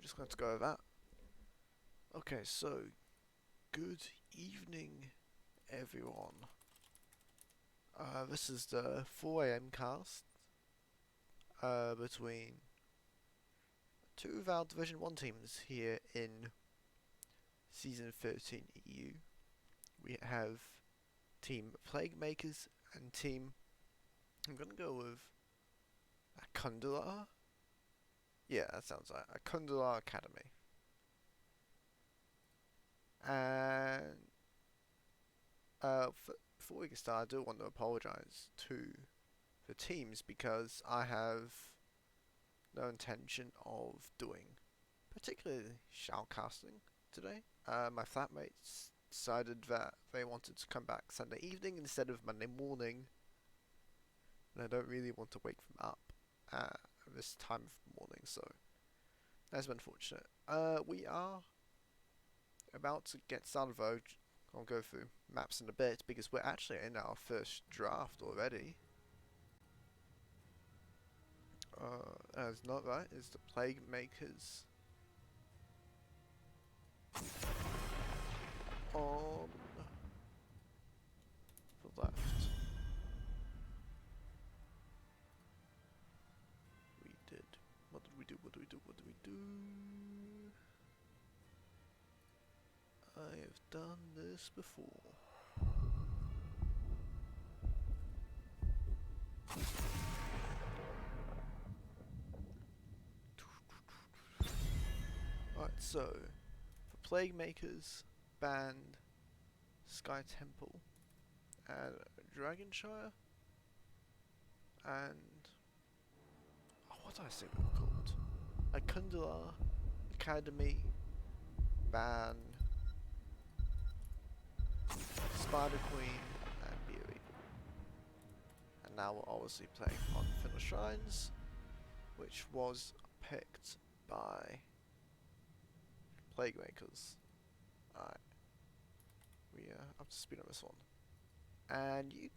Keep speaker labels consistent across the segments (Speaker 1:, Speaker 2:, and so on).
Speaker 1: just going to go over that. Okay, so good evening, everyone. This is the 4 a.m. cast between two of our Division 1 teams here in Season 13 EU. We have Team PLagueMakers and Team... I'm going to go with Akhundelar. Yeah, that sounds right. AkhundelarAcademy. And before we get started, I do want to apologise to the teams because I have no intention of doing particularly shoutcasting today. My flatmates decided that they wanted to come back Sunday evening instead of Monday morning, and I don't really want to wake them up at this time of the morning, so that's unfortunate. We are about to get started though. I'll go through maps in a bit because we're actually in our first draft already. That's not right, it's the PLagueMakers on the left. We did. What did we do? What did we do? What did we do? I have done this before. Alright, so for PLagueMakers, Band, Sky Temple, and Dragonshire, and what did I say they were called? Akhundelar Academy, Ban, Spider Queen, and Beauty. And now we're obviously playing on Fiddle Shrines, which was picked by PLagueMakers. Alright. We are up to speed on this one. And you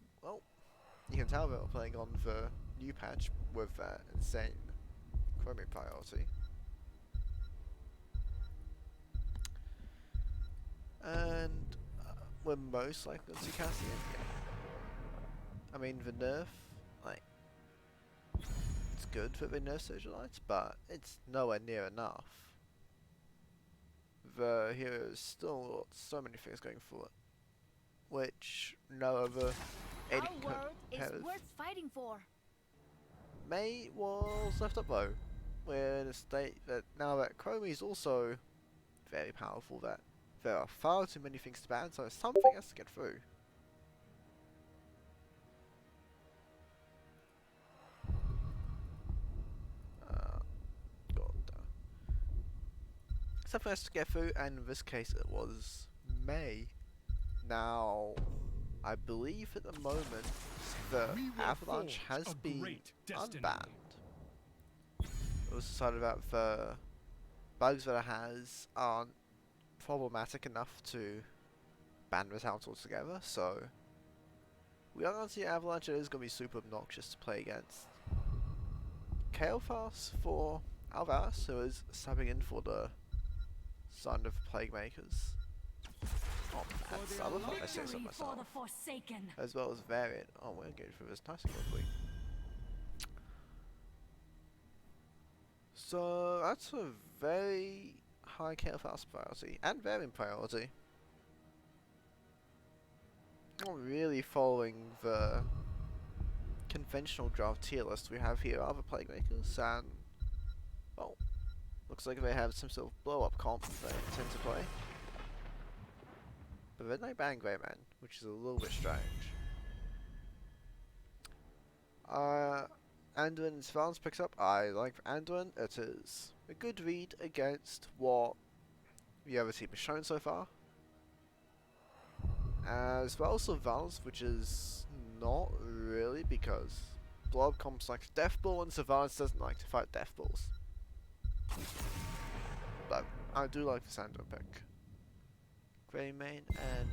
Speaker 1: can tell that we're playing on the new patch with that insane chroming priority. And we're most likely to see Cassian. Yeah. I mean, the nerf, like, it's good that they nerf Social Lights, but it's nowhere near enough. The hero has still got so many things going for it, which no other AD competitive
Speaker 2: worth fighting for.
Speaker 1: May was left up though. We're in a state that now that Chromie is also very powerful, that there are far too many things to ban, so something has to get through. Something has to get through, and in this case it was May. Now, I believe at the moment the Avalanche has been unbanned. It was decided that the bugs that it has aren't problematic enough to ban this out altogether, so we are going to see Avalanche. It is going to be super obnoxious to play against. Kael'thas for Alvaris, who is subbing in for the son of PLagueMakers. Oh, that's other thought I say so myself. As well as Variant. Oh, we're going for this nice and quickly. So that's a very high Kael'thas priority and Variant priority. Not really following the conventional draft tier list we have here, other PLagueMakers, and well, looks like they have some sort of blow up comp they intend to play. But then they ban Greyman, which is a little bit strange. Anduin Svans picks up. I like Anduin. It is a good read against what the other team has shown so far. As well as Sylvanas, which is not really, because blow up comps like Death Ball and Sylvanas doesn't like to fight Death Balls. But I do like the Anduin pick. Greymane and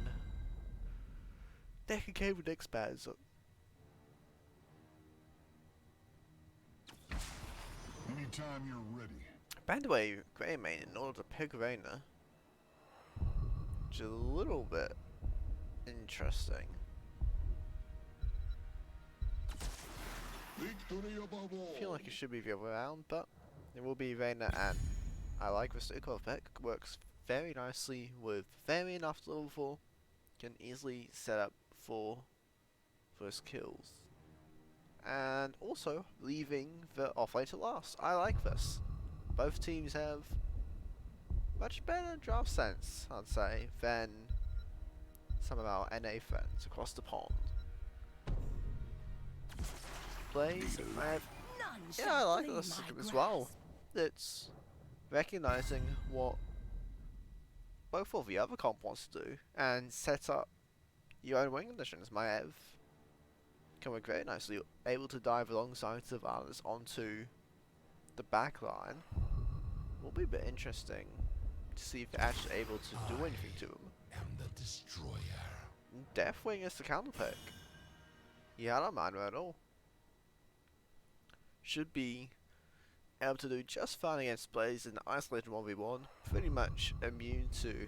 Speaker 1: Deck Cave with X-Baz.
Speaker 3: Anytime you're ready.
Speaker 1: By the way, Grey Main in order to pick Reina, which is a little bit interesting. I feel like it should be the other way around, but it will be Reina, and I like the Stukov pick. Works very nicely with Varian after level 4. Can easily set up for first kills. And also leaving the offlane to last. I like this. Both teams have much better draft sense, I'd say, than some of our NA friends across the pond. Plays, yeah, I like this as well. It's recognizing what both of the other comp wants to do and set up your own wing conditions. Maev can work very nicely, able to dive alongside Sylvanas onto the back line. Will be a bit interesting to see if they're actually able to do anything to him.
Speaker 2: The destroyer.
Speaker 1: Deathwing is the counter pick. Yeah, I don't mind her at all. Should be able to do just fine against Blaze in the isolated 1v1. Pretty much immune to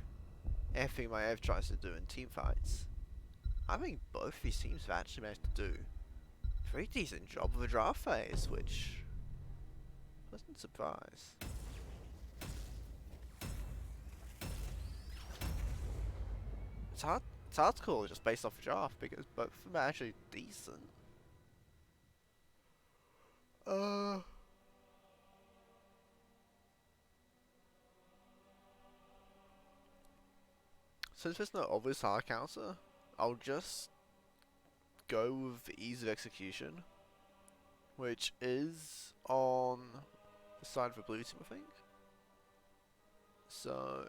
Speaker 1: everything Maev tries to do in team fights. I think both these teams have actually managed to do a pretty decent job of a draft phase, which wasn't a surprise. It's hard to call just based off the draft because both of them are actually decent. Since there's no obvious hard counter, I'll just go with the ease of execution, which is on the side of the blue team, I think. So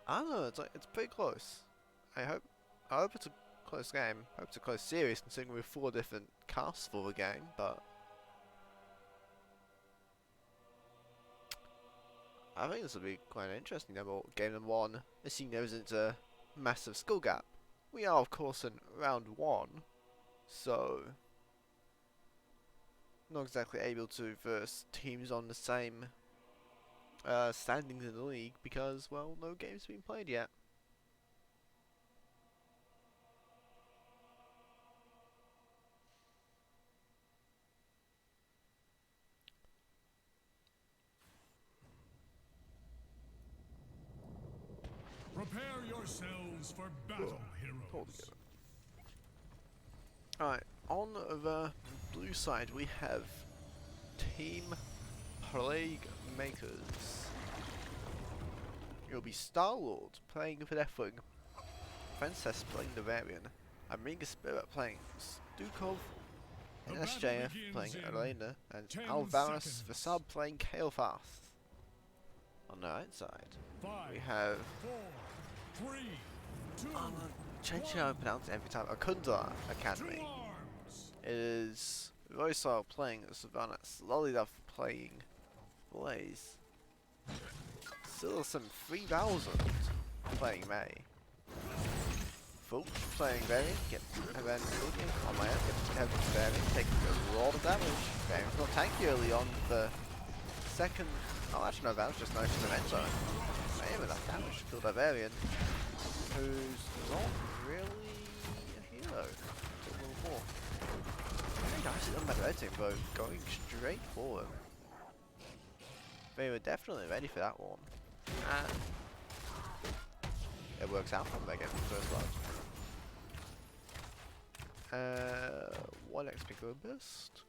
Speaker 1: I don't know. It's pretty close. I hope it's a close game. I hope it's a close series, considering we have 4 different casts for the game. But I think this will be quite interesting. Game number 1, assuming there isn't a massive skill gap. We are, of course, in round 1, so not exactly able to verse teams on the same standings in the league because, well, no games have been played yet.
Speaker 2: Prepare yourselves for battle, heroes.
Speaker 1: Alright, on the blue side we have Team PLagueMakers. It'll be Star-Lord playing the Deathwing, Princess playing the Varian, Amiga Spirit playing Stukov, and SJF playing Elena, and Alvarez the sub playing Kael'thas. On the right side, we have change how I pronounce it every time. AkhundelarAcademy. It is Roysal playing Sylvanas, Lollyduff playing Blaze, Silson 3000 playing May, Fulch playing Varian, and then looking on my end, get Varian, taking a lot of damage. Varian's not tanky early on the second. Oh, actually no, that was just nice in the end zone. Maybe enough damage to kill that Varian, who's not really a hero until level 4. Very nicely done by the red team though, going straight for him. They were definitely ready for that one. And it works out for them, they get the first blood. What next pick the best?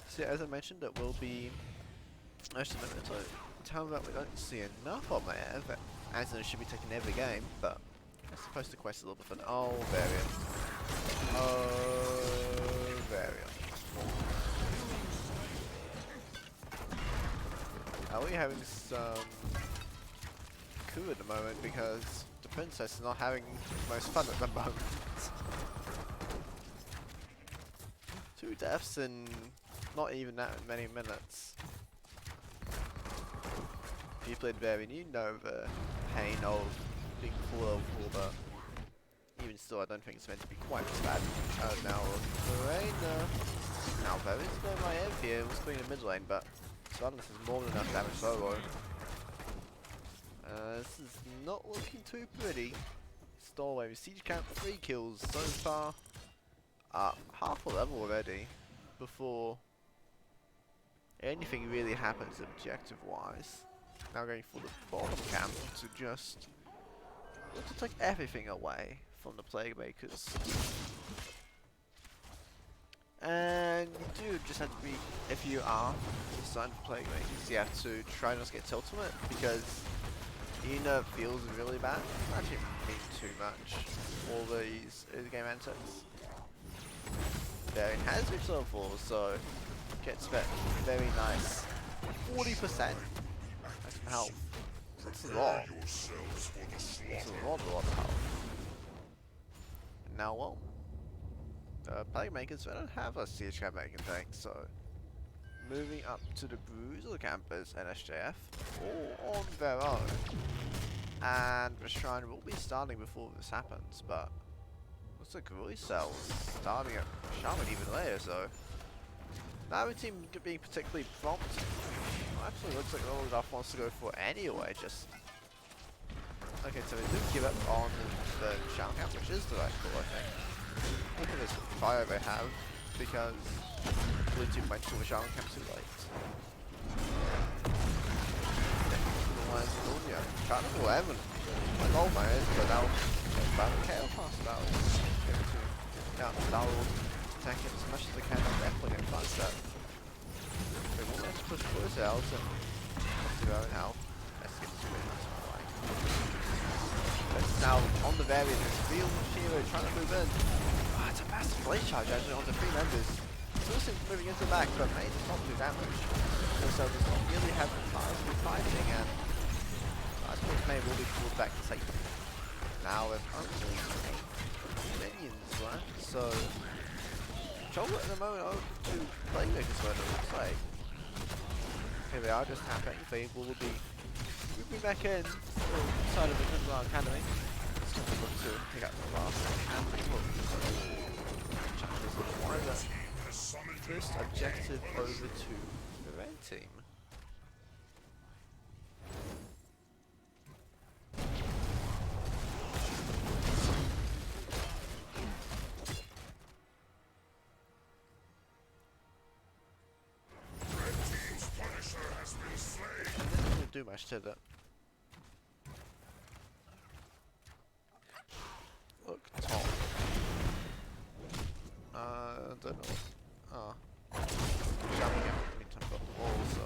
Speaker 1: So yeah, as I mentioned, it will be actually it's a town that we don't see enough of Maev, as in it should be taking every game, but I suppose the quest is a little bit fun. Oh, Varian. Oh, Varian. Are we having some coup at the moment because the princess is not having the most fun at the moment? 2 deaths in not even that many minutes. If you played Varian, you know the pain of being full level 4, but even even still, I don't think it's meant to be quite as bad. Now, Lorena. Now, there is no my AF here. We're playing in the mid lane, but Suddeness is more than enough damage solo. This is not looking too pretty. Stole away with siege camp, 3 kills so far. Half a level already before anything really happens objective wise. Now going for the bottom camp to just look to take everything away from the PLagueMakers. And you do just have to be, if you are designed for PLagueMakers, you have to try not to get tilted from it, because you know it feels really bad. It actually mean too much. All these early game antics. There it has reached level 4, so gets that very nice 40%. That's some health. That's a lot. That's a lot of health. Now, well, PLagueMakers don't have a siege camp making thing, so moving up to the Bruiser campers and SJF all on their own. And the Shrine will be starting before this happens, but looks like Cells starting at Shaman even later, so neither team being particularly prompt. Actually looks like Olaf wants to go for it anyway, just okay, so they do give up on the Shaman camp, which is the right call, I think. Look at this fire they have, because blue team might kill the Shaman camp too late. Kind of 11. Like all my is, but now battle KO past that. Now will attack it as much as they can on definitely get past that. They want to push for themselves and to go now. Let's get this win, that's what I like. It's now on the variant, it's real Shiro trying to move in. It's a massive blade charge actually on the 3 members. Still seems moving into the back, but made not do damage. So does not really have the time to be fighting, and I suppose May will be pulled back to safety. Now there's only 8 minions left, so Chocolate at the moment over to PLagueMakers, but it looks like here they are just happening. They will be moving back in inside of the AkhundelarAcademy. It's going to look to pick up the last and first objective over to the red team. Do much to that. Look, Tom. I don't know. Oh. Jumping out anytime got the wall, so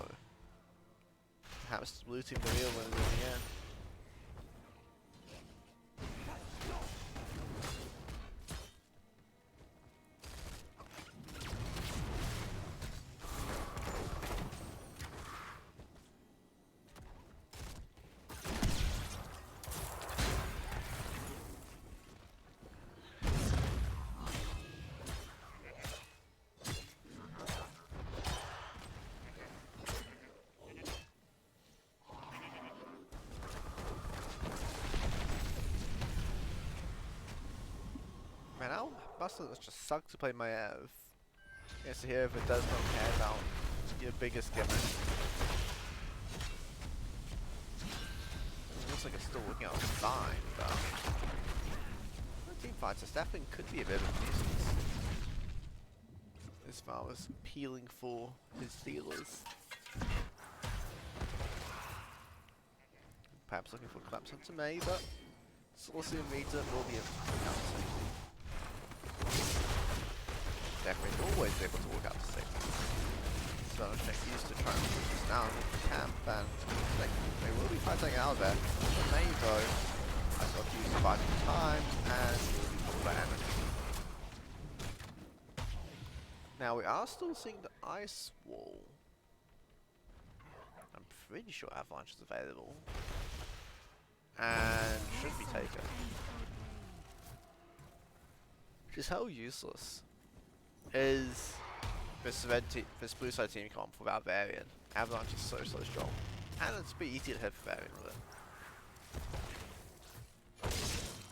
Speaker 1: perhaps looting the real winners in the end. Man, how Buster just sucks to play my AF. Yes, here if it does not care about your biggest gimmick. It looks like it's still working out fine, but team fights, Stefan could be a bit of a nuisance as far as peeling for his dealers. Perhaps looking for collapse onto May, but Celestial Meter will be able to work out to safety. Definitely always able to walk out to safety. So I'm used to trying to push this down with the camp, and they will be fighting out there. May though, I got used to fighting time, and will be pulled back. Now we are still seeing the ice wall. I'm pretty sure Avalanche is available. And should be taken. Which is how useless is this blue side team comp without Varian. Avalanche is so strong. And it's pretty easy to hit Varian with it.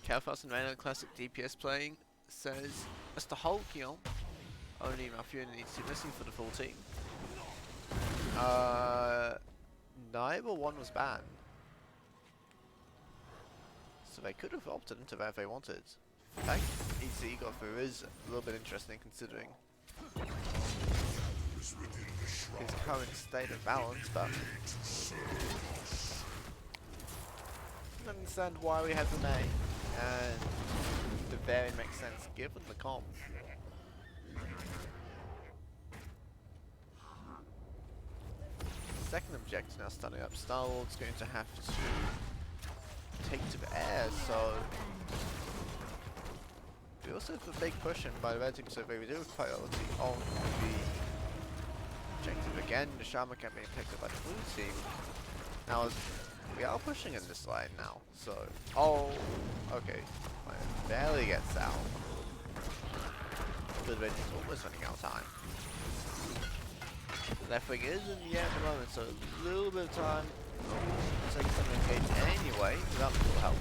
Speaker 1: Calfast and Random Classic DPS playing says, as the whole kill, only Malfurion needs to be missing for the full team. Neither one was banned. So they could have opted into that if they wanted. The fact EC got through is a little bit interesting considering his current state of balance, but I don't understand why we have the A, and the variant makes sense given the comp. Second objective now standing up. Star-Lord's going to have to take to the air, so we also have a big push in by the red team, so they do have priority on the objective again. The Shaman can be picked up by the blue team. Now we are pushing in this line now, so okay, barely gets out. But it's almost running out of time. The left wing is in the air at the moment, so a little bit of time. Taking some engage anyway, without full help.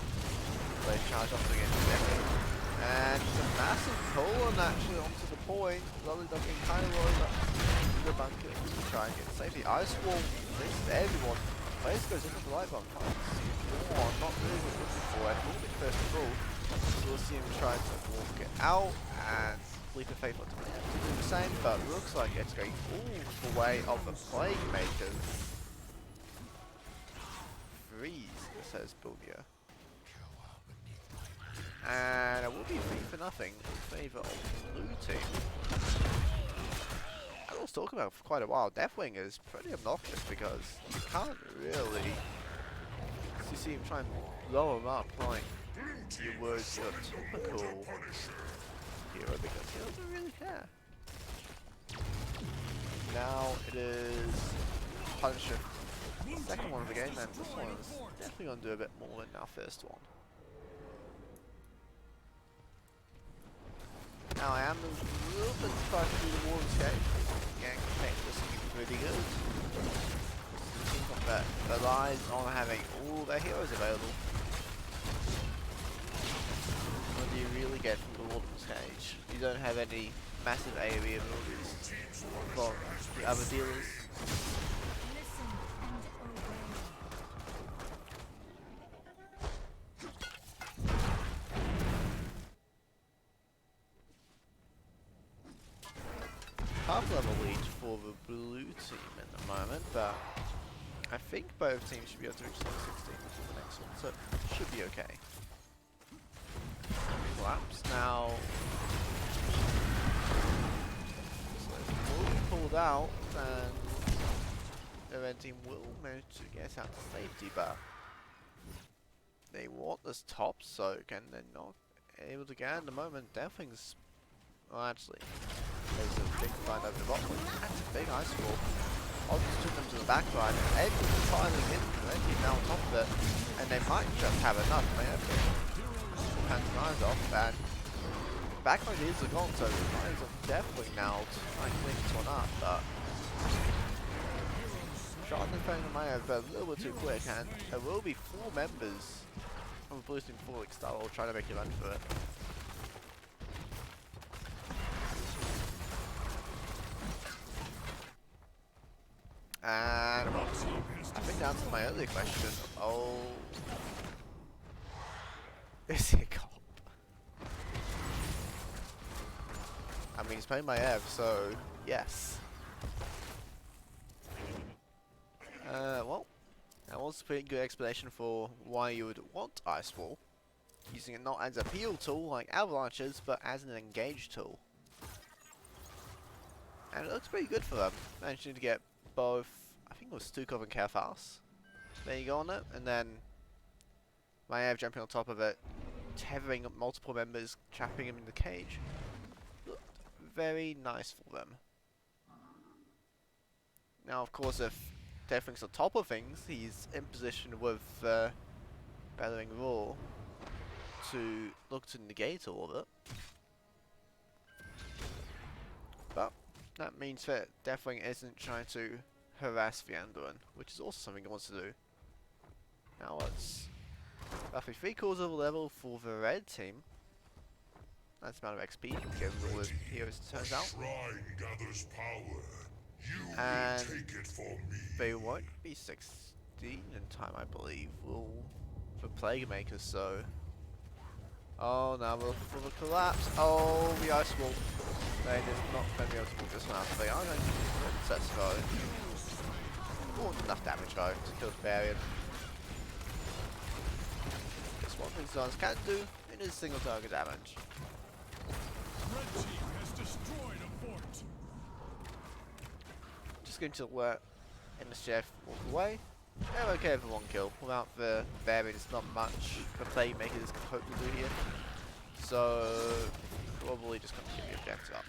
Speaker 1: They charge off against Deathwing. And it's a massive pull on actually onto the point. Lovely ducking kind of rolling up to the bunker to try and get safe. The ice wall misses everyone. Place goes into the light bomb. Not really what we're looking for. And a little bit first of all, we'll see him try to walk it out and leap of faith to do the same, but looks like it's going all the way of the PLagueMakers. Freeze, says Bulgia. And it will be 3-0 in favour of the blue team. I was talking about for quite a while. Deathwing is pretty obnoxious because you can't really see him try and blow him up like you would your typical hero because he doesn't really care. Now it is Punisher. Second one of the game, and this one is definitely going to do a bit more than our first one. Now I am a little bit surprised to see the Warden's Cage. Gang Tank is looking pretty good. The team that relies on having all their heroes available. What do you really get from the Warden's Cage? You don't have any massive AoE abilities from the other dealers. Half level lead for the blue team at the moment, but I think both teams should be able to reach level 16 for the next one, so it should be okay. Collapse now. So will be pulled out, and the red team will manage to get out to safety, but they want this top, so can they not able to get at the moment? Deathwing's well, actually. There's a big find over the bottom. That's a big ice wall. Odds took them to the back line. Ed was piling in. Red team now on top of it. And they might just have enough. They have to hand the lines off. And back line is gone, so the lines are definitely now trying to clean this one up. But Jonathan Fang might have been a little bit too quick. And there will be 4 members of the blue team full style trying to make a run for it. And I think to answer my earlier question, is he a cop? I mean, he's playing my Ev, so yes. Well, that was a pretty good explanation for why you would want Ice Wall, using it not as a peel tool like avalanches, but as an engage tool. And it looks pretty good for them, managing to get both, I think it was Stukov and Carefas. There you go on it, and then Maiev jumping on top of it, tethering up multiple members, trapping him in the cage. Looked very nice for them. Now, of course, if Deathwing's on top of things, he's in position with Battering Roar to look to negate all of it. But that means that Deathwing isn't trying to harass the Anduin, which is also something he wants to do. Now let's Roughly 3/4 of a level for the red team. That's the amount of XP to get all the heroes, it turns out.
Speaker 2: Shrine gathers power. You
Speaker 1: And
Speaker 2: will take it for me.
Speaker 1: they won't be 16 in time, I believe. For PLagueMakers, so. Oh, now we'll for the collapse. Oh, the ice wall. They're not going to be able to pull this one out. They are going to use the sets though. Oh, enough damage though to kill the Varian. That's one thing Zons can do. It is single target damage.
Speaker 2: Red team has destroyed a fort.
Speaker 1: Just going to work in the chef, walk away. Yeah, I'm okay for one kill. Without the Varian, it's not much the PLagueMakers can hope to do here. So, probably just going to give the objective up.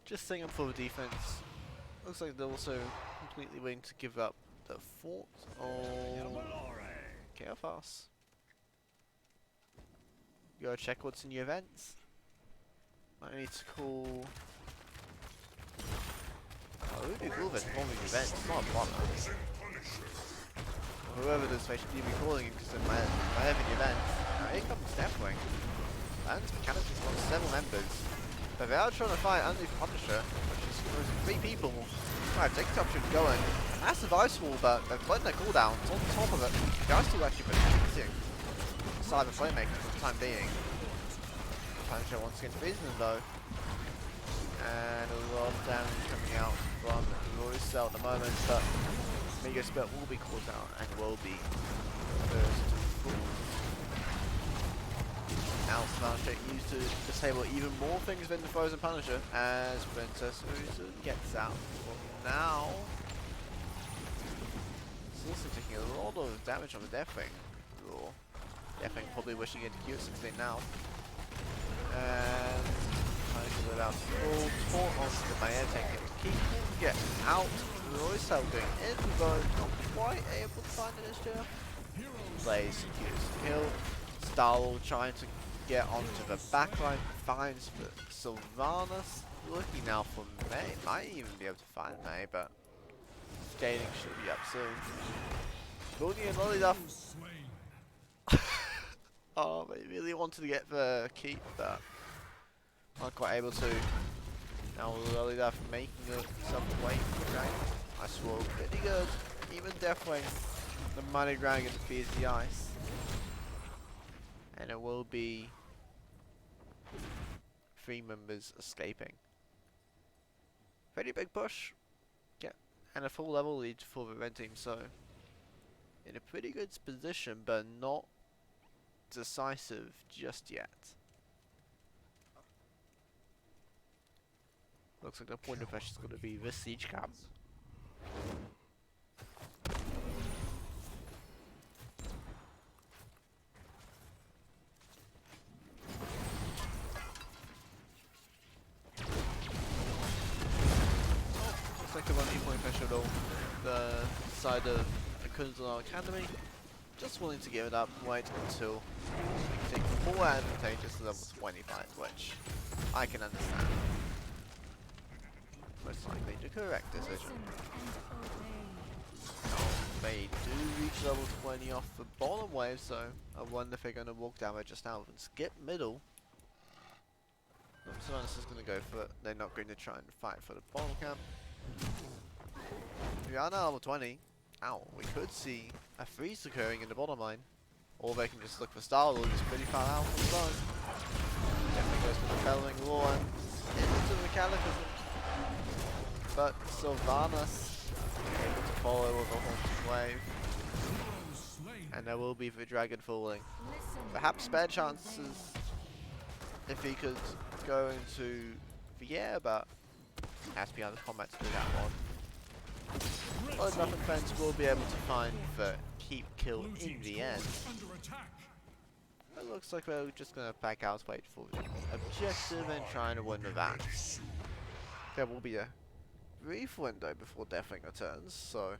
Speaker 1: Just thinking for the defense, looks like they're also completely willing to give up the fort. Oh, okay, how fast? Go check what's in your events. Might need to call. Oh, who do all this performing events? It's not a bot. Whoever this they should be calling him because in my every event. Here comes Deathwing. And Mechanics has got several members. But they are trying to fight underneath Punisher, which is losing 3 people. Right, take the option going. Massive ice wall, but they've let their cooldown. It's on top of it. The ice wall actually pretty amazing. Aside the PLagueMakers for the time being. Punisher once again freezing them though. And a lot of damage coming out from Roy's cell at the moment, but Mega Spell will be called out and will be first to fall. Now Punisher used to disable even more things than the Frozen Punisher as Princess Uzu gets out. Well, now it's also taking a lot of damage on the Deathwing. Deathwing probably wishing into Q16 now. And Punisher without full taunt onto the Maya taking the key. Get out. Roy's cell going in, but not quite able to find an initiative. Plays secures kill. Starlord trying to get onto the backline, finds the Sylvanas. Looking now for May. Might even be able to find May, but scaling should be up soon. Building and Lollyduff. Oh, they really wanted to get the keep, but not quite able to. Now Lollyduff making some way for the dragon. Ice Wall pretty good. Even Deathwing, the mighty dragon defeats the ice. And it will be 3 members escaping. Pretty big push. Yeah. And a full level lead for the red team, so in a pretty good position, but not decisive just yet. Looks like the point of pressure is going to be this siege camp. Looks like the one point pressure at all. The side of AkhundelarAcademy just willing to give it up, wait until we can take more advantageous level 25, which I can understand. Most likely the correct decision. They do reach level 20 off the bottom wave, so I wonder if they're going to walk down there just now and skip middle. Sylvanas is going to go for it. They're not going to try and fight for the bottom camp. We are now level 20. Ow, we could see a freeze occurring in the bottom line. Or they can just look for Starlord, who's pretty far out from the zone. Definitely goes for the Bellowing Roar and into the Cataclysm. But Sylvanas able to follow with a Haunted Wave. And there will be the Dragon falling. Perhaps spare chances if he could go into the air, but has to be out of combat to do that one. Well, enough defense will be able to find the keep kill in the end. It looks like we're just going to back out, wait for the objective and trying to win the that. There will be a brief window before Deathwing returns, so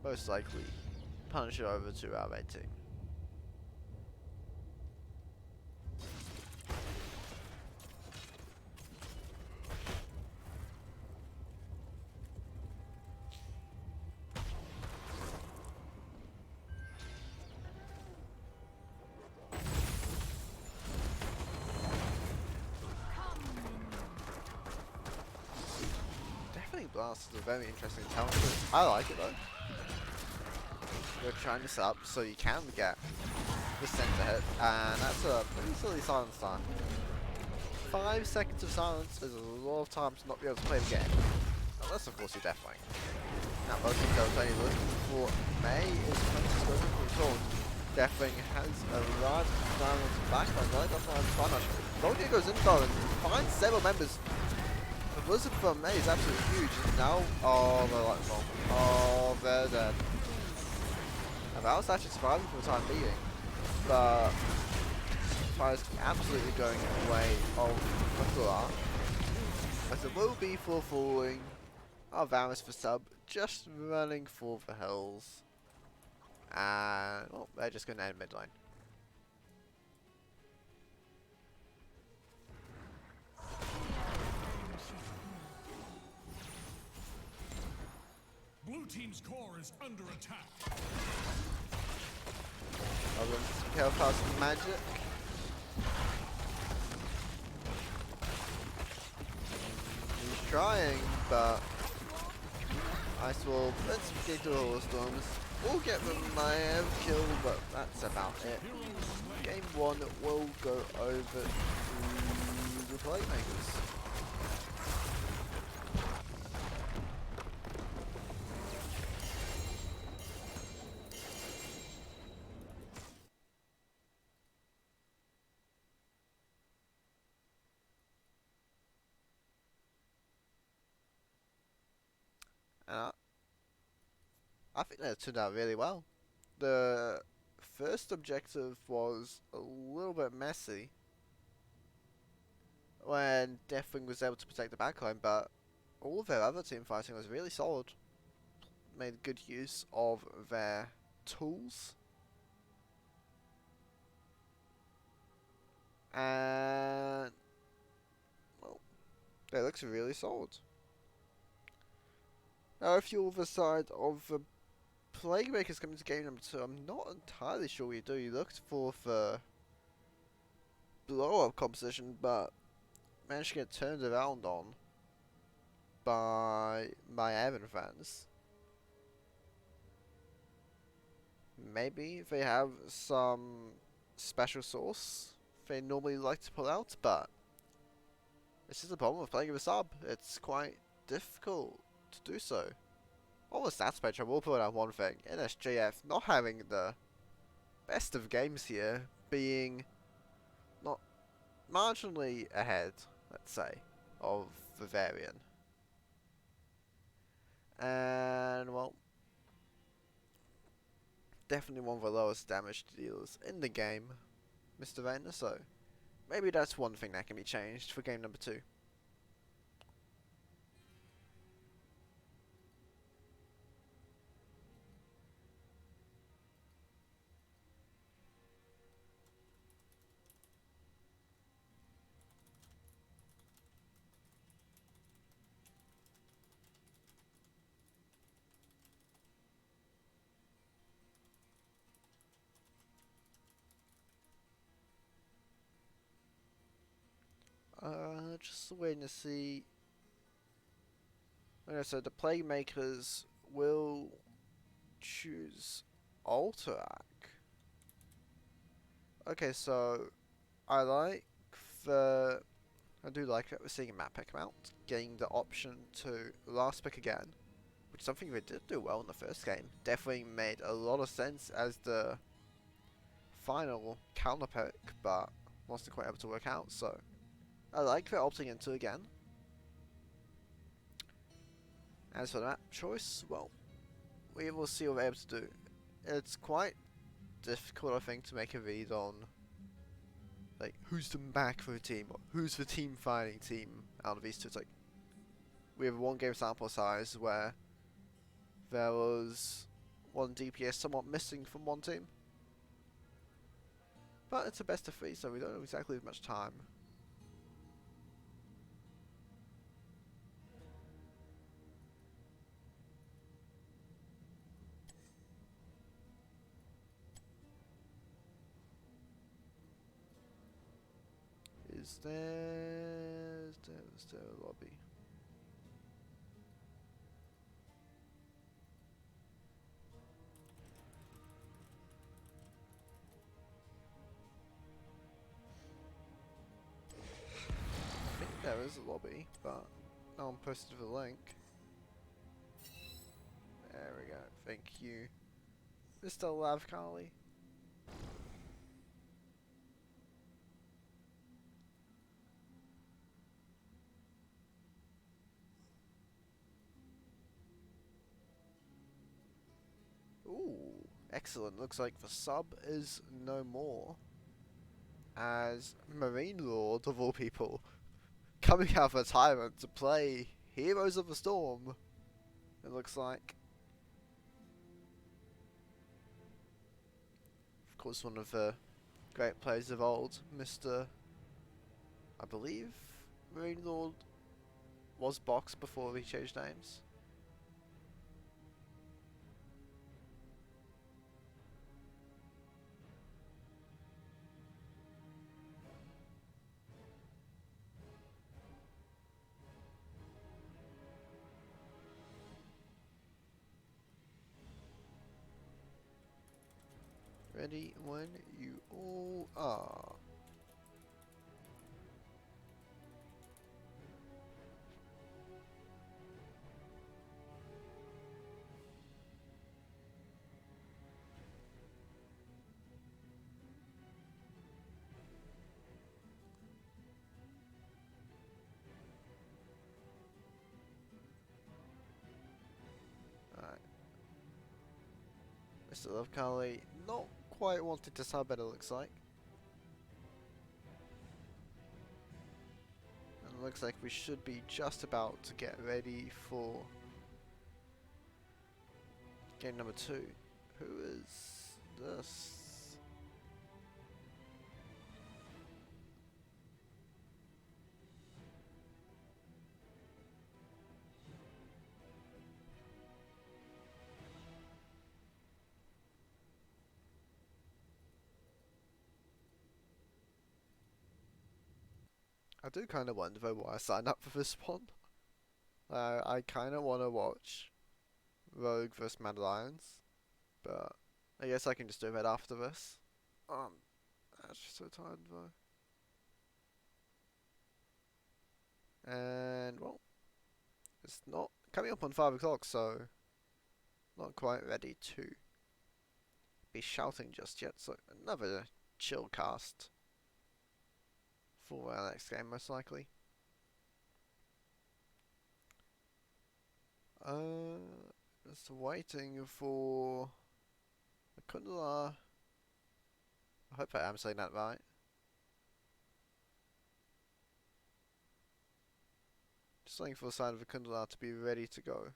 Speaker 1: most likely punch it over to our red team. Blast is a very interesting talent. I like it though. We're trying this up so you can get the center hit, and that's a pretty silly silence time. 5 seconds of silence is a lot of time to not be able to play the game. Unless of course you're Deathwing. Now most of those only looking for May is Francis going for the sword. Deathwing has a large silence backline, right? That's why I'm fun actually. Voldia goes in though and finds several members. The blizzard from May is absolutely huge. Now, oh, they're like, oh, they're dead. And that was actually surviving for the time being, but Fire's absolutely going away of Akhular, as it will be for falling. Our Varus for sub, just running for the hills, and well, they're just going to end mid lane.
Speaker 2: Blue team's core is under attack.
Speaker 1: I'll run some kill fast magic. He's trying, but Ice Wall, let's get to all the storms. We'll get the Maiev kill, but that's about it. Game 1 will go over to the PLagueMakers. And I think that turned out really well. The first objective was a little bit messy when Deathwing was able to protect the backline, but all of their other team fighting was really solid. Made good use of their tools. And well, that looks really solid. Now, if you're the side of the PLagueMakers coming to game number 2, I'm not entirely sure what you do. You looked for the blow-up composition, but managed to get turned around on by my Evan fans. Maybe they have some special sauce they normally like to pull out, but this is the problem with playing with a sub. It's quite difficult to do so. On the stats page, I will point out one thing. NSJF not having the best of games here, being not marginally ahead, let's say, of Bavarian. And, well, definitely one of the lowest damage dealers in the game, Mr. Vayner, so maybe that's one thing that can be changed for game number 2. Just waiting to see. Okay, so the PLagueMakers will choose Alterac. Okay, so I do like that we're seeing a map pick come out, getting the option to last pick again, which is something they did do well in the first game. Definitely made a lot of sense as the final counter pick, but wasn't quite able to work out, so I like they're opting into again. As for the map choice, well, we will see what we're able to do. It's quite difficult, I think, to make a read on like who's the macro team or who's the team fighting team out of these two. It's like we have a 1 game sample size where there was 1 DPS somewhat missing from 1 team. But it's a best of 3, so we don't exactly have much time. Is there a lobby? I think there is a lobby, but no one posted the link. There we go. Thank you, Mr. Lavkali. Ooh, excellent. Looks like the sub is no more. As Marine Lord, of all people, coming out of retirement to play Heroes of the Storm, it looks like. Of course, one of the great players of old, Mr. I believe Marine Lord was Box before he changed names. Ready when you all are. Alright. Mr. Lovecali not quite wanted to sub it, it looks like. And it looks like we should be just about to get ready for game number 2. Who is this? I do kind of wonder why I signed up for this one. I kind of want to watch Rogue vs Mad Lions, but I guess I can just do that after this. I'm actually so tired though. And well, it's not coming up on 5 o'clock, so not quite ready to be shouting just yet. So another chill cast for our next game, most likely. Just waiting for Akhundelar. I hope I am saying that right. Just waiting for the sign of Akhundelar to be ready to go.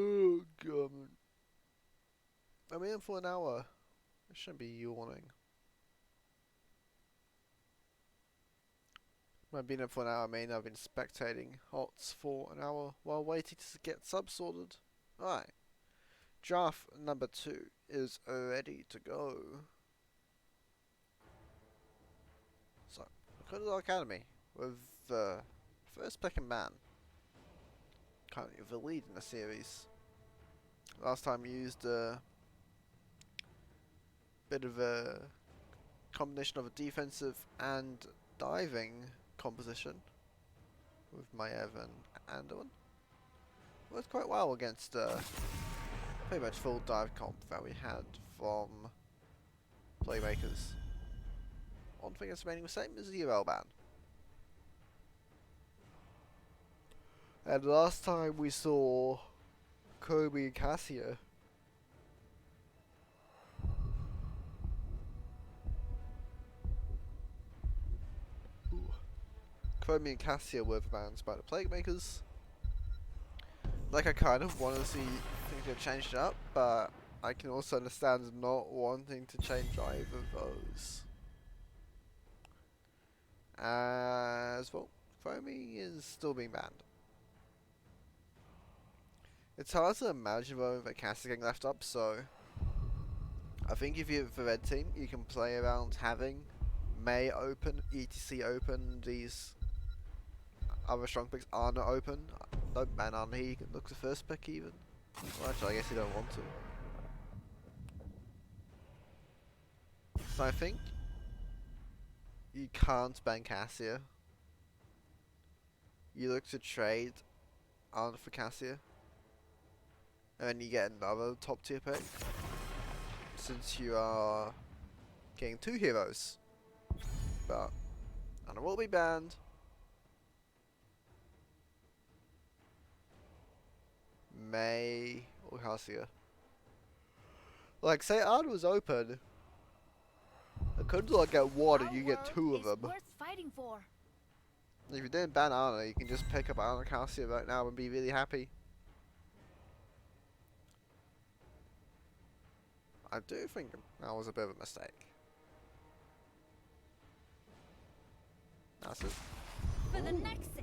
Speaker 1: Oh god. I'm in for an hour. I shouldn't be yawning. I've been in for an hour, I mean I've been spectating HOTS for an hour while waiting to get subs sorted. Alright. Draft number 2 is ready to go. So, AkhundelarAcademy with the first pick and man. Currently the lead in the series. Last time used a bit of a combination of a defensive and diving composition with Maev and Anduin. worked quite well against pretty much full dive comp that we had from PLagueMakers. One thing that's remaining the same is the UL ban. And last time we saw Kobe and Cassia, Kobe and Cassia were banned by the PLagueMakers. Like, I kind of want to see things get changed up, but I can also understand not wanting to change either of those. As well, Foamy is still being banned. It's hard to imagine though that Cassia getting left up, so I think if you're the red team, you can play around having May open, ETC open, these other strong picks aren't open. Don't ban on he can look the first pick even. Well, actually, I guess you don't want to. So I think you can't ban Cassia. You look to trade on for Cassia, and then you get another top tier pick. Since you are getting 2 heroes, but Anna will be banned. May or Cassia. Like, say Anna was open. I could like get one and you get 2 of them.
Speaker 3: Worth fighting for.
Speaker 1: If you didn't ban Anna, you can just pick up Anna Cassia right now and be really happy. I do think that was a bit of a mistake. That's it.
Speaker 3: For the Nexus.
Speaker 1: I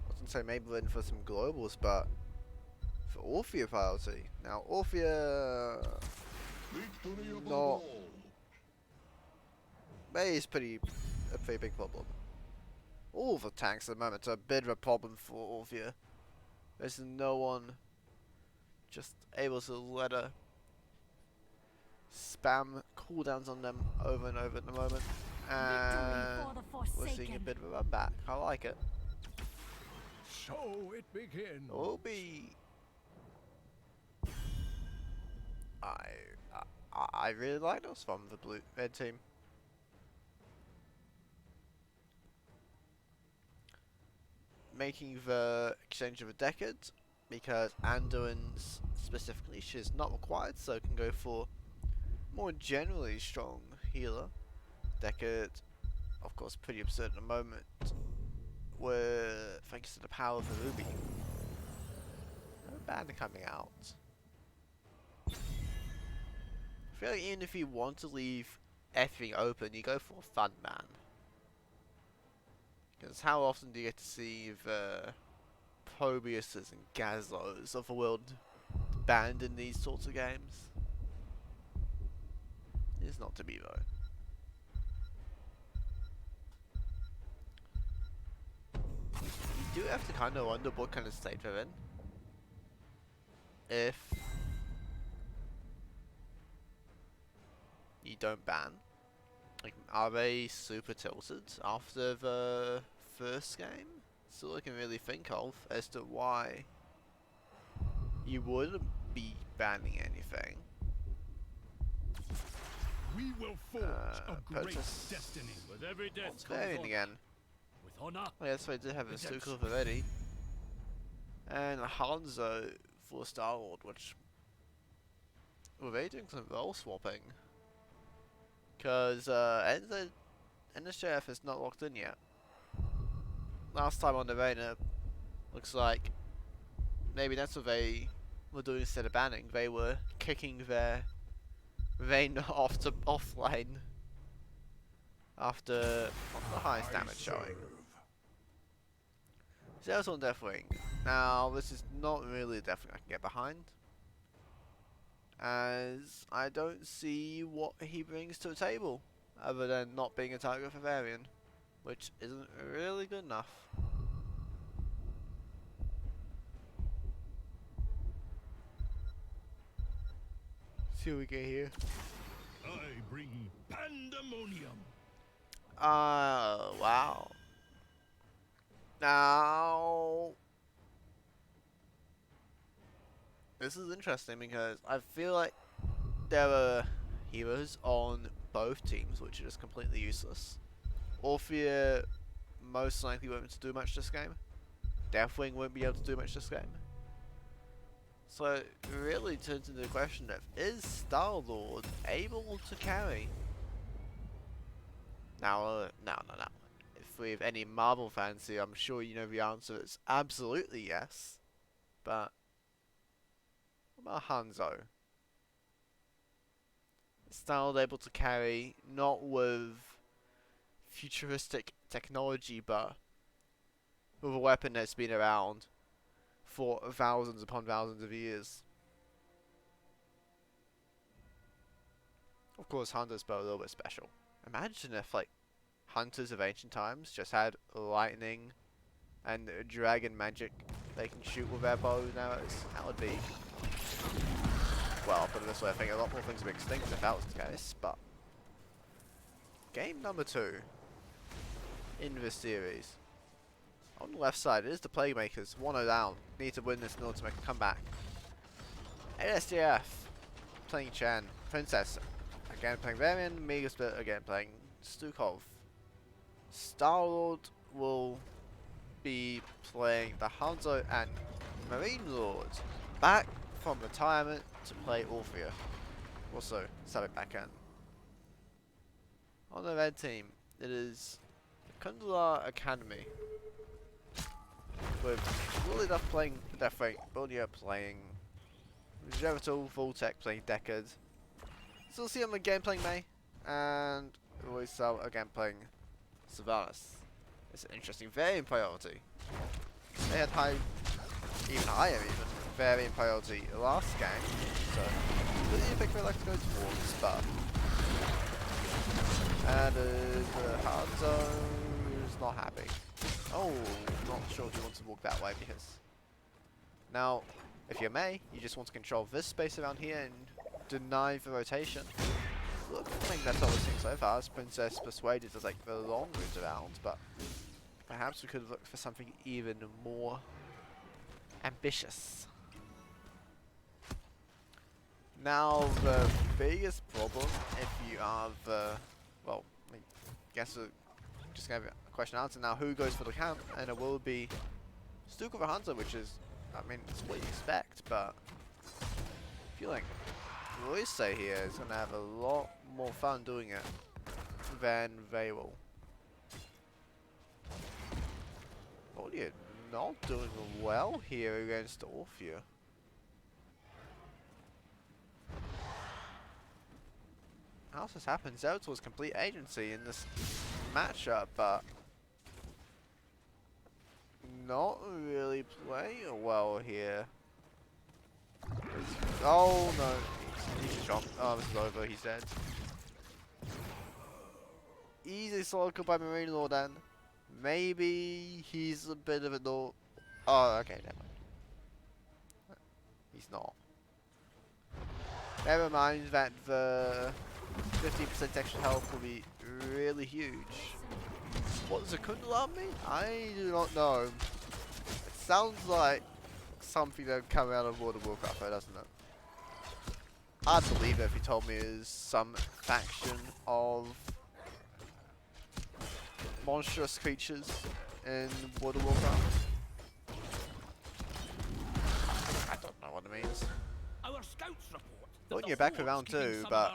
Speaker 1: was gonna say maybe in for some globals, but for Orphea priority. Now Orphea not May is a pretty big problem. All the tanks at the moment are a bit of a problem for Orphea. There's no one just able to let her spam cooldowns on them over and over at the moment. And we're seeing a bit of a run back. I like it.
Speaker 2: So it begins.
Speaker 1: Will be. I really like those from the red team. Making the exchange of a Decade, because Anduin's specifically she's not required, so can go for more generally strong healer. Decade, of course, pretty absurd at the moment, where thanks to the power of the Ruby, no ban coming out. I feel like even if you want to leave everything open, you go for a fun ban. Because how often do you get to see the Probiuses and Gazlos of the world banned in these sorts of games? It's not to be though. You do have to kind of wonder what kind of state they're in. If you don't ban, like, are they super tilted after the first game? That's all I can really think of as to why you wouldn't be banning anything.
Speaker 2: We will forge a great destiny.
Speaker 4: With every death
Speaker 1: There in again.
Speaker 4: with honor.
Speaker 1: Oh, yes, they did have a Sukov already. And a Hanzo for Star-Lord, which were they doing some role swapping? Because NSJF is not locked in yet. Last time on the arena, looks like maybe that's what they were doing instead of banning. They were kicking their Vayne off to offlane after the highest damage showing. So that was on Deathwing. Now this is not really a Deathwing I can get behind, as I don't see what he brings to the table other than not being a target for Varian, which isn't really good enough. See what we get here.
Speaker 2: I bring pandemonium.
Speaker 1: Wow. Now This is interesting because I feel like there are heroes on both teams which are just completely useless. Orphea most likely won't be able to do much this game. Deathwing won't be able to do much this game. So it really turns into the question of, is Star-Lord able to carry? Now, no. If we have any Marvel fans here, I'm sure you know the answer is absolutely yes. But what about Hanzo? Is Star-Lord able to carry, not with futuristic technology, but with a weapon that's been around for thousands upon thousands of years? Of course, Hanzo's bow a little bit special. Imagine if, like, hunters of ancient times just had lightning and dragon magic they can shoot with their bows and arrows. That would be, well, I'll put it this way, I think a lot more things would be extinct if that was the case, but game number 2 in this series. On the left side, it is the PLagueMakers, 1-0 down. Need to win this in order to make a comeback. ASDF playing Chen. Princess again playing Varian. Megasplit again playing Stukov. Star-Lord will be playing the Hanzo and Marine Lord. Back from retirement to play Orphea. Also, Sabic back in. On the red team, it is AkhundelarAcademy. With Lilith playing Deathwing, Bonia playing Genital, Voltec playing Deckard. Still see him again playing May, and Roysal again playing Sylvanas. It's an interesting variant priority. They had high, even higher even, variant priority last game, so really a pick they like to go towards, but and Hanzo is not happy. Oh, not sure if you want to walk that way because now, if you're May, you just want to control this space around here and deny the rotation. Look, I think that's all we're seeing so far. As Princess persuaded to take the long route around, but perhaps we could look for something even more ambitious. Now, the biggest problem, if you have, well, I guess we're just gonna have a question and answer now. Who goes for the camp? And it will be Stukov or Hanzo, which is, I mean, it's what you expect, but I feel like Royce here is gonna have a lot more fun doing it than they will. Bolia not doing well here against Orphea. How else has happened? Zerator's complete agency in this matchup, but not really playing well here. Oh no, he's shot. Oh, this is over, he's dead. Easy solo kill by Marine Lord then. Maybe he's a bit of a no. Oh, okay, never mind. He's not. Never mind that the 50% extra health will be really huge. What does Akhundelar mean? I do not know. It sounds like something that would come out of World of Warcraft, though, doesn't it? I'd believe it if he told me it's some faction of monstrous creatures in World of Warcraft. I don't know what it means.
Speaker 4: Our scouts report.
Speaker 1: Thought you're back for round 2, but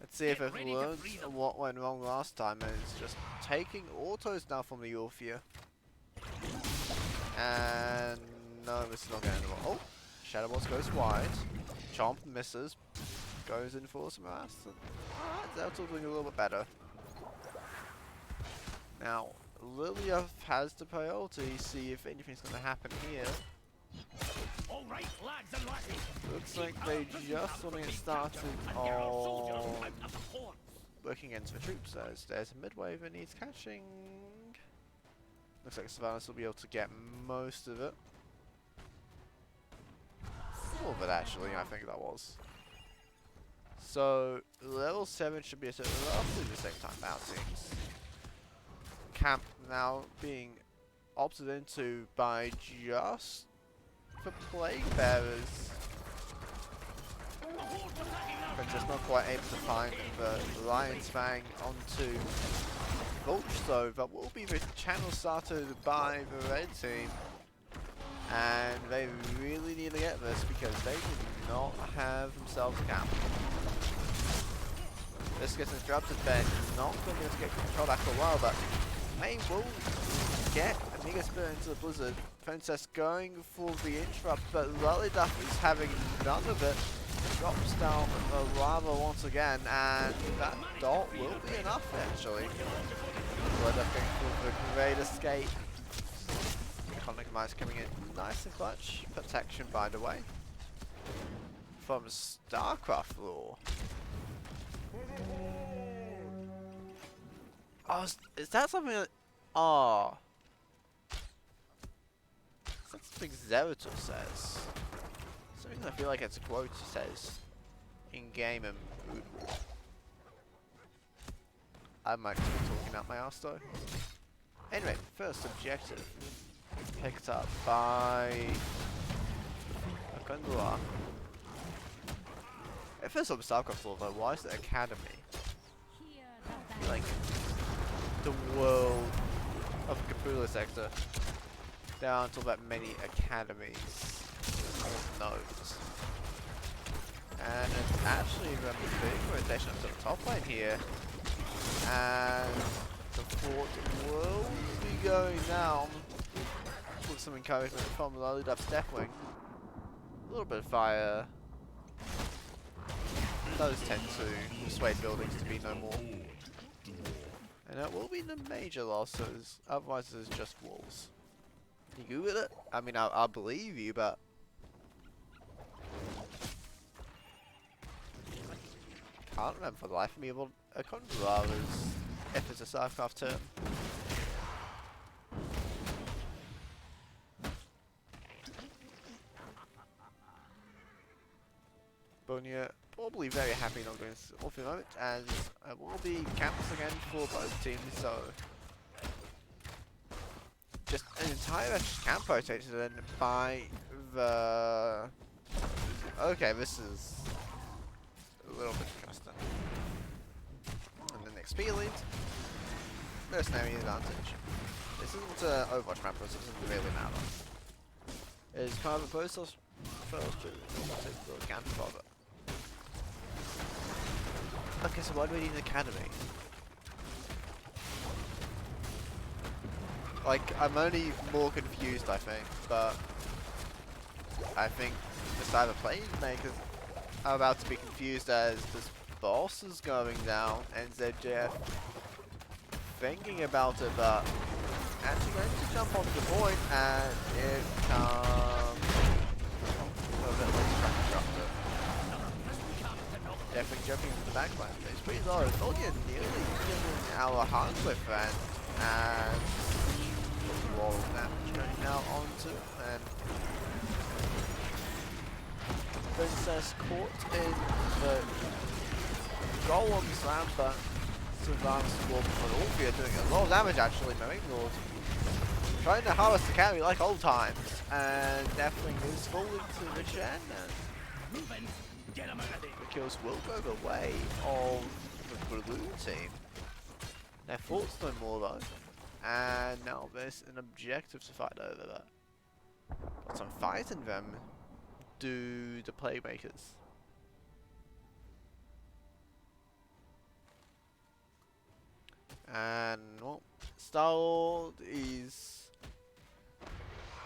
Speaker 1: let's see if it learned what went wrong last time. And it's just taking autos now from the Orphea. And no, this is not going to end well. Oh, Shadow Boss goes wide. Chomp misses. Goes in for some harass. Alright, Zelt's doing a little bit better. Now, Lilith has the priority. See if anything's going to happen here.
Speaker 4: All right, lads and lasses.
Speaker 1: Looks like they just want to get started on working against the troops. There's a midwave that needs catching. Looks like Sylvanas will be able to get most of it. All of it actually, I think that was. So level 7 should be at roughly the same time now, it seems. Camp now being opted into by just for PLagueMakers. Princess not quite able to find the Lion's Fang onto Vulture, so that will be the channel started by the red team. And they really need to get this because they do not have themselves a camp. This gets interrupted, they're not going to be able to get control back for a while, but May will get a Mega Spirit into the Blizzard. Princess going for the interrupt, but Lollyduff is having none of it. Drops down the lava once again, and that dot will be enough actually. Lollyduff going for the great escape. AkhundelarAcademy coming in nice and clutch. Protection, by the way, from StarCraft lore. Oh, is that something that... Oh. Is that something Zeratul says? Something I feel like it's a quote he says in-game and Mood War. I might be talking out my arse though. Anyway, first objective. Picked up by Akhunder. At first on StarCraft lore though, why is it Academy? Like the world of the Cthulhu sector, there aren't all that many academies or nodes. And it's actually the big rotation up to the top lane here. And the fort will be going down with some encouragement from Lollyduff's Deathwing. A little bit of fire. Those tend to persuade buildings to be no more. And it will be the major losses, otherwise it's just walls. You good with it? I mean, I'll believe you, but... Can't remember for the life of me what Akhunder is, if it's a StarCraft term. Bonia probably very happy not going off the moment, and it will be camps again for both teams, so just an entire camp rotated in by the... Okay, this is a little bit interesting. And the next XP lead, mercenary advantage. This isn't an Overwatch map, this doesn't really matter. It's kind of a process first to take the camp of it. Okay, so why do we need an academy? Like, I'm only more confused, I think, but I think the either PLagueMakers are about to be confused as this boss is going down, and ZJF thinking about it, but actually going to jump onto the point, and it comes a little bit less disruptive. Definitely jumping into the backline. It's pretty low. Tholian nearly giving our hardware friend, and the wall of damage going now onto, and Princess caught in the golem slam, but Sylvanas Swarm for Orphea doing a lot of damage actually. Marine Lord trying to harvest the carry like old times, and Deathwing is falling to the Chen, and the kills will go the way of the blue team. Their fort's no more though, and now there's an objective to fight over that. But some fighting them do the PLagueMakers. And well, Star-Lord is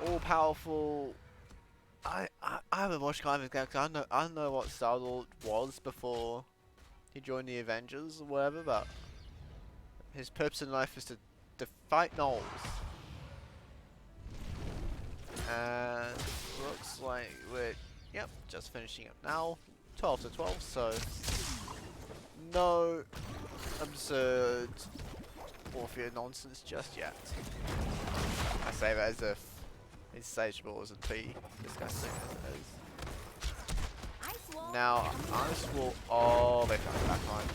Speaker 1: all powerful. I haven't watched Climbing character. I don't know what Star-Lord was before he joined the Avengers or whatever, but his purpose in life is to fight gnolls. And looks like we're just finishing up now. 12 to 12, so no absurd Orphea nonsense just yet. I say that as if insatiable isn't be disgusting as it is. Now, Ice Wall, oh, they found the back line.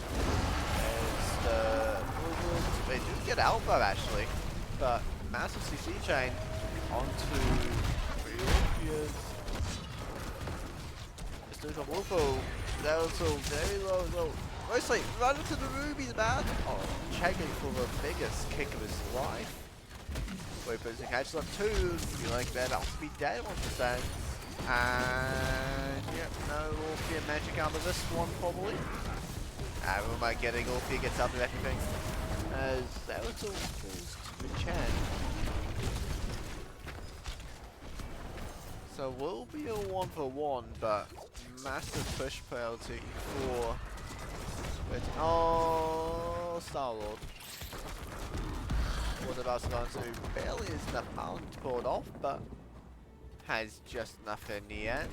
Speaker 1: They do get Alpha actually, but massive CC chain onto Orpheus. Just doing some Wolfo. That was so very low. Mostly run into the rubies, man. Oh, checking for the biggest kick of his life. Wait, but he catches up two. You like that? I'll be dead 1%. And yep, no Orphea magic out of this one probably. And who am I getting? Orphea gets out of everything. As Zeratul falls to the Chen. So will be a 1-for-1, but massive push penalty for Star-Lord. Was about to go into barely is enough mana to pull it off, but has just enough in the end.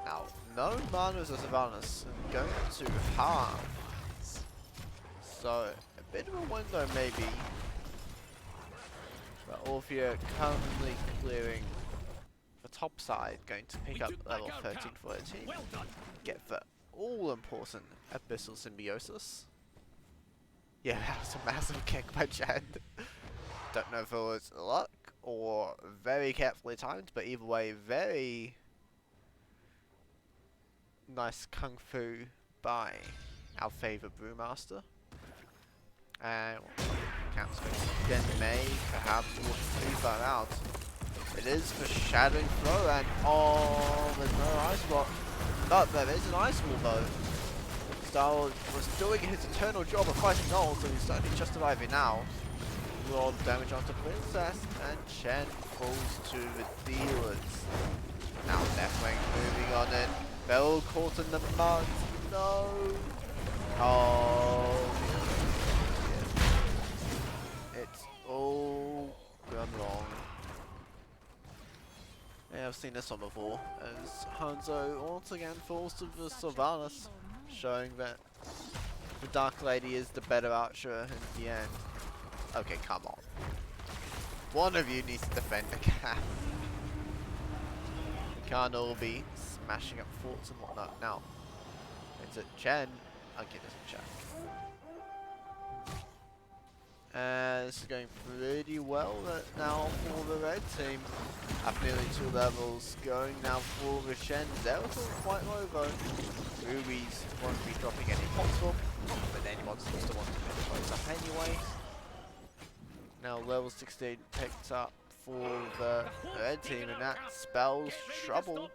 Speaker 1: Now, no mana as a Sylvanas and going to half. So a bit of a window maybe. But Orphea currently clearing the top side, going to pick up level 13 for the team. Get the all-important Abyssal Symbiosis. Yeah, that was a massive kick by Chen. Don't know if it was luck or very carefully timed, but either way, very nice kung fu by our favourite Brewmaster. And counter again may perhaps leave that out. It is for Shadowing Throw, and oh, there's no ice block. But there is an ice wall though. Star-Lord was doing his eternal job of fighting Null, so he's certainly just surviving now. A lot of damage onto Princess, and Chen falls to the dealers. Now Deathwing moving on in. Bell caught in the mud. No. Oh. It's all gone wrong. Yeah, I've seen this one before, as Hanzo once again falls to the Sylvanas, showing that the Dark Lady is the better archer in the end. Okay, come on. One of you needs to defend the cap. We can't all be smashing up forts and whatnot. Now, it's a Chen. I'll give this a check. This is going pretty well now for the red team. Up nearly 2 levels. Going now for the Shen. Zeratul quite low though. Rubies won't be dropping any pots for, but anyone seems to want to pick those up anyway. Now level 16 picked up for the red team, and that spells trouble.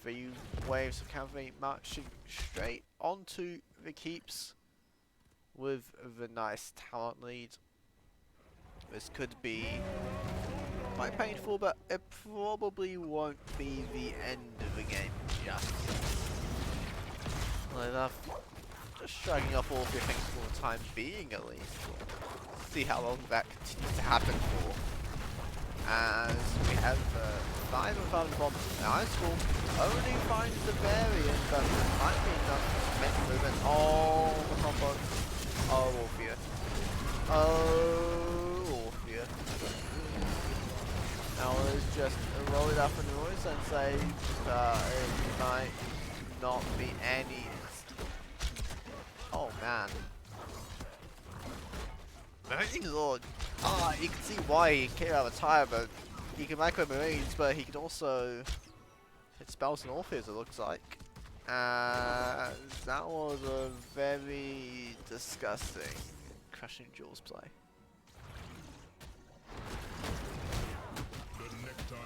Speaker 1: 3 waves of cavalry marching straight onto the keeps with the nice talent lead. This could be quite painful, but it probably won't be the end of the game just yet. Enough. Just shrugging off all of your things for the time being at least. See how long that continues to happen for. As we have 5 and 5 bombs. Now Ice School only finds the variant, but it might be enough to make a movement. Oh, the combo. Oh, Orphea. Oh, Orphea. Now let's just roll it up in the noise and say it might not be any. Oh man. Everything's Lord. You can see why he came out of tire, but he can micro marines, but he can also hit spells and Orpheus, it looks like. That was a very disgusting crushing Jules play.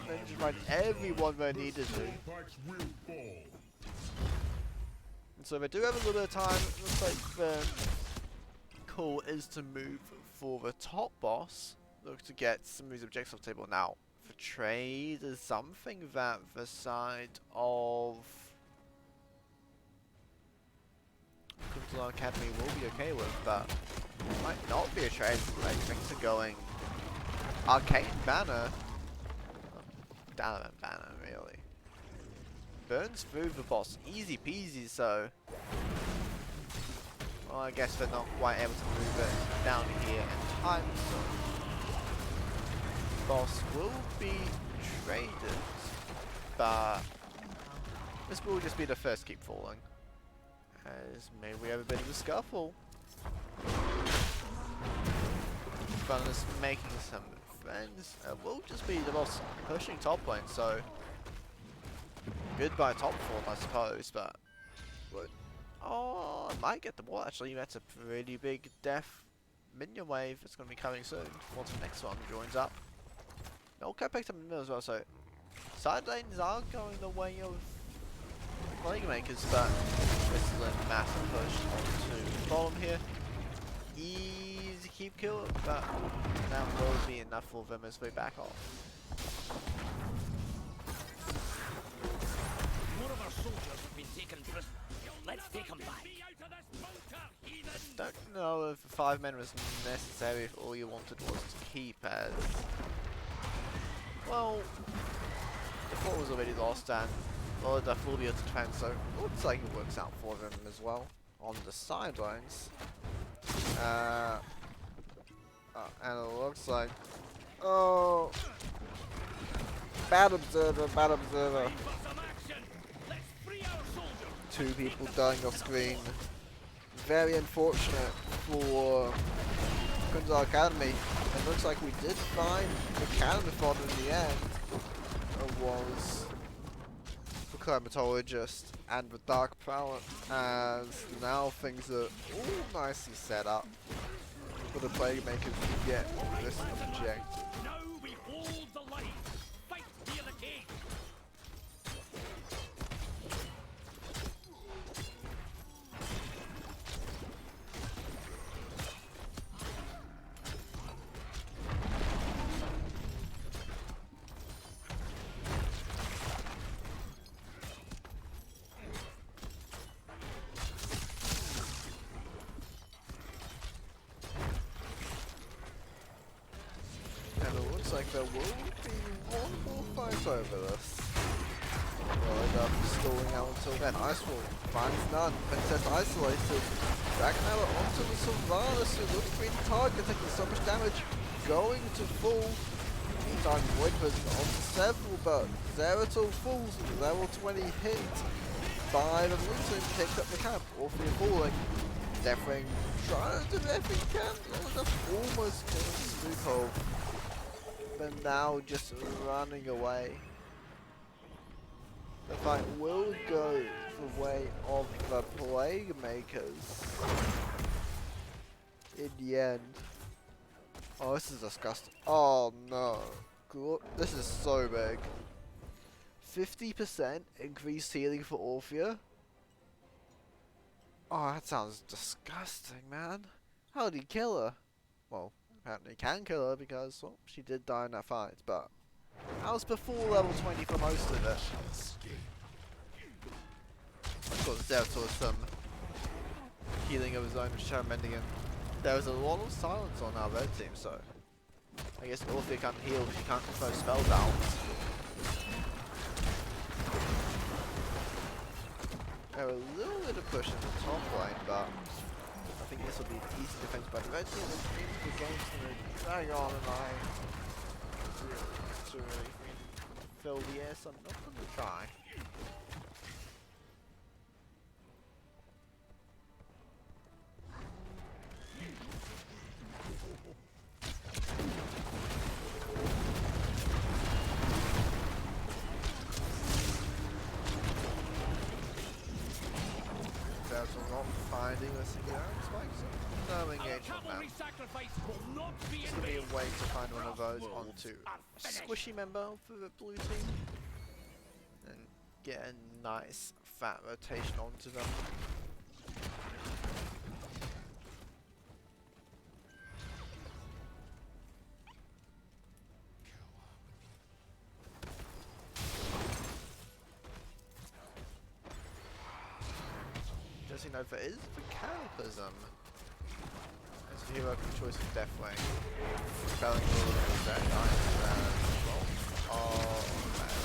Speaker 1: Then just find everyone where needed to. And so they do have a little bit of time. It looks like the call is to move for the top boss. Look to get some of these objectives off the table. Now, for trade is something that the side of AkhundelarAcademy will be okay with, but it might not be a trade. Like things are going Arcane Banner. Down Banner, really. Burns through the boss. Easy peasy, so. Well, I guess they're not quite able to move it down here in time, so. Boss will be traded, but this will just be the first keep falling. As maybe we have a bit of a scuffle. Funness making some friends, will just be the most pushing top lane, so goodbye top form, I suppose, but oh, I might get the wall actually. That's a pretty big death minion wave that's going to be coming soon once the next one joins up. Okay, picked up the middle as well, so side lanes are going the way of PLagueMakers, but this is a massive push onto the bottom here. Easy keep kill, but that will be enough for them as we back off.
Speaker 4: More of our soldiers have been taken prisoner. Let's take them back.
Speaker 1: I don't know if 5 men was necessary if all you wanted was to keep as... Well, the fort was already lost and well, the will be able to defend, so it looks like it works out for them as well on the sidelines. And it looks like... Oh! Bad observer, bad observer. 2 people dying off screen. Very unfortunate for AkhundelarAcademy. It looks like we did find the cannon fodder in the end. It was the climatologist and the dark prowler, as now things are all nicely set up for the PLagueMakers to get this objective.
Speaker 4: Now we hold the line. Fight near the cage.
Speaker 1: And it looks like there will be one more fight over this. We'll end up stalling out until then. Icewall finds none. Princess isolated. Dragonella onto the Sylvanas, who looks to be the target, taking so much damage. Going to fall. Meantime, Void Prison onto several, but Zeratul falls. Level 20 hit by the blue team, picked up the cap. Orphea falling. Deathwing trying to do everything he can. Almost killing Slughole. But now just running away. The fight will go the way of the PLagueMakers in the end. Oh, this is disgusting. Oh no. This is so big. 50% increased healing for Orphea? Oh, that sounds disgusting, man. How did he kill her? Well, apparently he can kill her because, well, she did die in that fight, but that was before level 20 for most of it. Of course, there was some healing of his own, which I'm mending in. There was a lot of silence on our red team, so I guess Orphea can't heal if she can't throw spells out. There were a little bit of push in the top lane, but I think this will be easy defense by the red team, which means the game's going to drag on, and I to really fill the air, so I'm not going to try. Not finding a singular spike, so no engagement now. It's going to be a way to find one of those onto a squishy member for the blue team and get a nice fat rotation onto them. Just know there is the Cataclysm as a hero choice of Deathwing. Spelling rule is very nice as well. Oh man.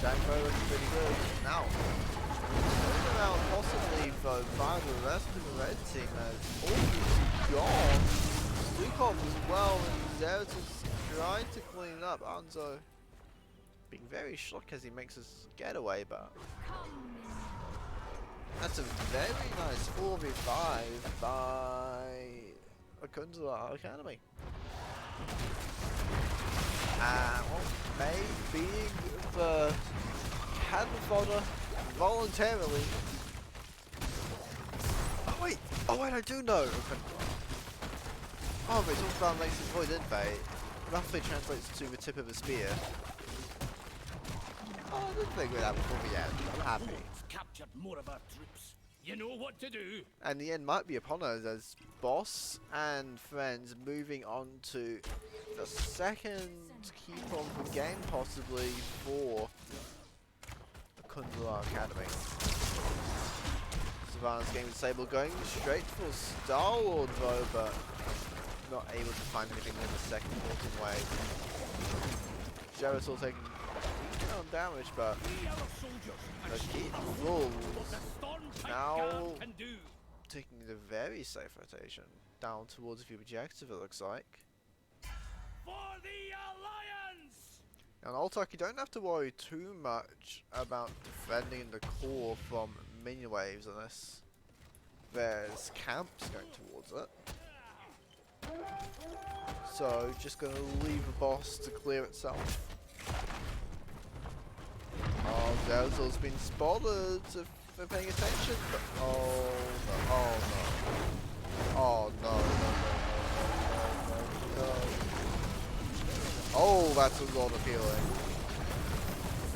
Speaker 1: Janko looks pretty good. Now, going around possibly though by the rest of the red team as all gone. Slughole as well, and Zeratus trying to clean it up. Anzo being very shocked as he makes his getaway, but that's a very nice 4v5 by AkhundelarAcademy. Well, May being the cannon fodder voluntarily. Oh wait, I do know. Okay. Oh, they talked about Lace's void, didn't they? Roughly translates to the tip of a spear. Oh, I didn't think of that before the end. I'm happy.
Speaker 4: We've captured more of our troops. You know what to do.
Speaker 1: And the end might be upon us as boss and friends moving on to the second key point of the game, possibly for AkhundelarAcademy. Savannah's game with Sable going straight for Star-Lord though, but not able to find anything in the second porting wave. Gerrit's all taking damage, but the Heat Wolves now taking the very safe rotation down towards the objective, it looks like.
Speaker 4: For the Alliance!
Speaker 1: Now in Altark, you don't have to worry too much about defending the core from minion waves on this. There's camps going towards it. So just gonna leave the boss to clear itself. Oh, Zelzel's been spotted if they're paying attention, but oh no. Oh, that's a lot of healing.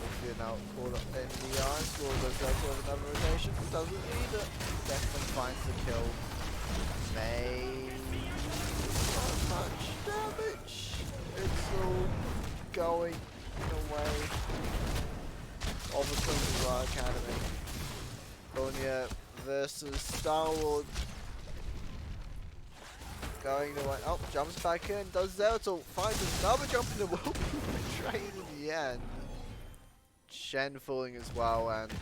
Speaker 1: If you're now caught up in the ice, will the Zelzel have another rotation? Doesn't need it. Definitely finds the kill. Maybe not much damage. It's all going away. Of AkhundelarAcademy. Bonia versus Star-Lord. Going away. Oh, jumps back in. Does Zeratul. Finds another jump in the will be betrayed in the end. Shen falling as well, and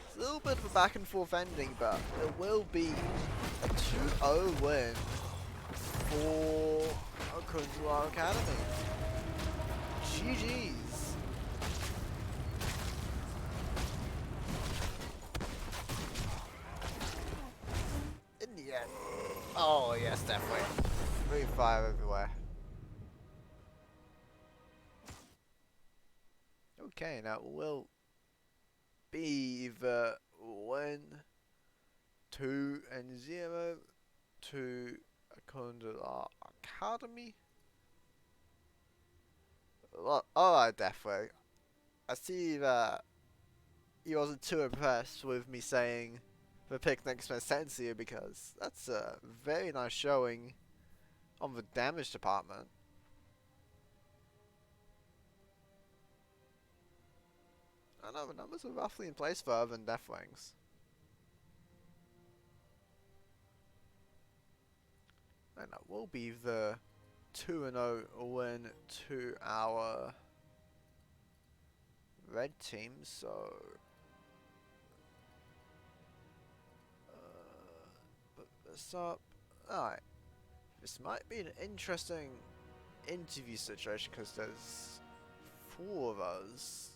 Speaker 1: it's a little bit of a back and forth ending, but it will be a 2-0 win for AkhundelarAcademy. GG's. Oh yes, definitely. Free fire everywhere. Okay, now we'll be the 1-2-0 to AkhundelarAcademy. Well, alright, definitely. I see that he wasn't too impressed with me saying the pick next makes sense here, because that's a very nice showing on the damage department. I know the numbers are roughly in place for other than Deathwings. And that will be the 2-0 win to our red team, so put this up. Alright, this might be an interesting interview situation because there's 4 of us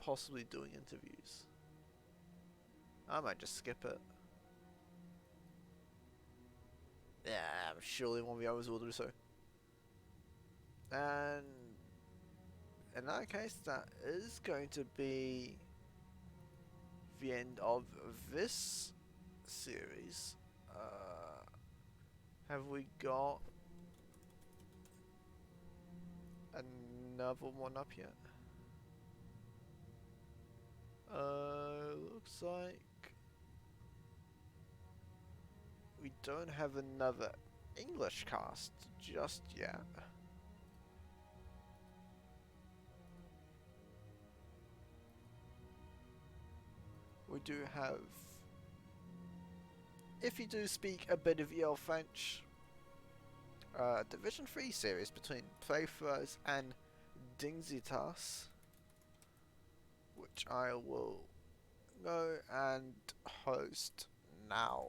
Speaker 1: possibly doing interviews. I might just skip it. Yeah, surely one of the others will do so. And in that case, that is going to be the end of this series. Have we got another one up yet? Looks like we don't have another English cast just yet. We do have, if you do speak a bit of EL French, Division 3 series between Playthrows and Dingsitas, which I will go and host now.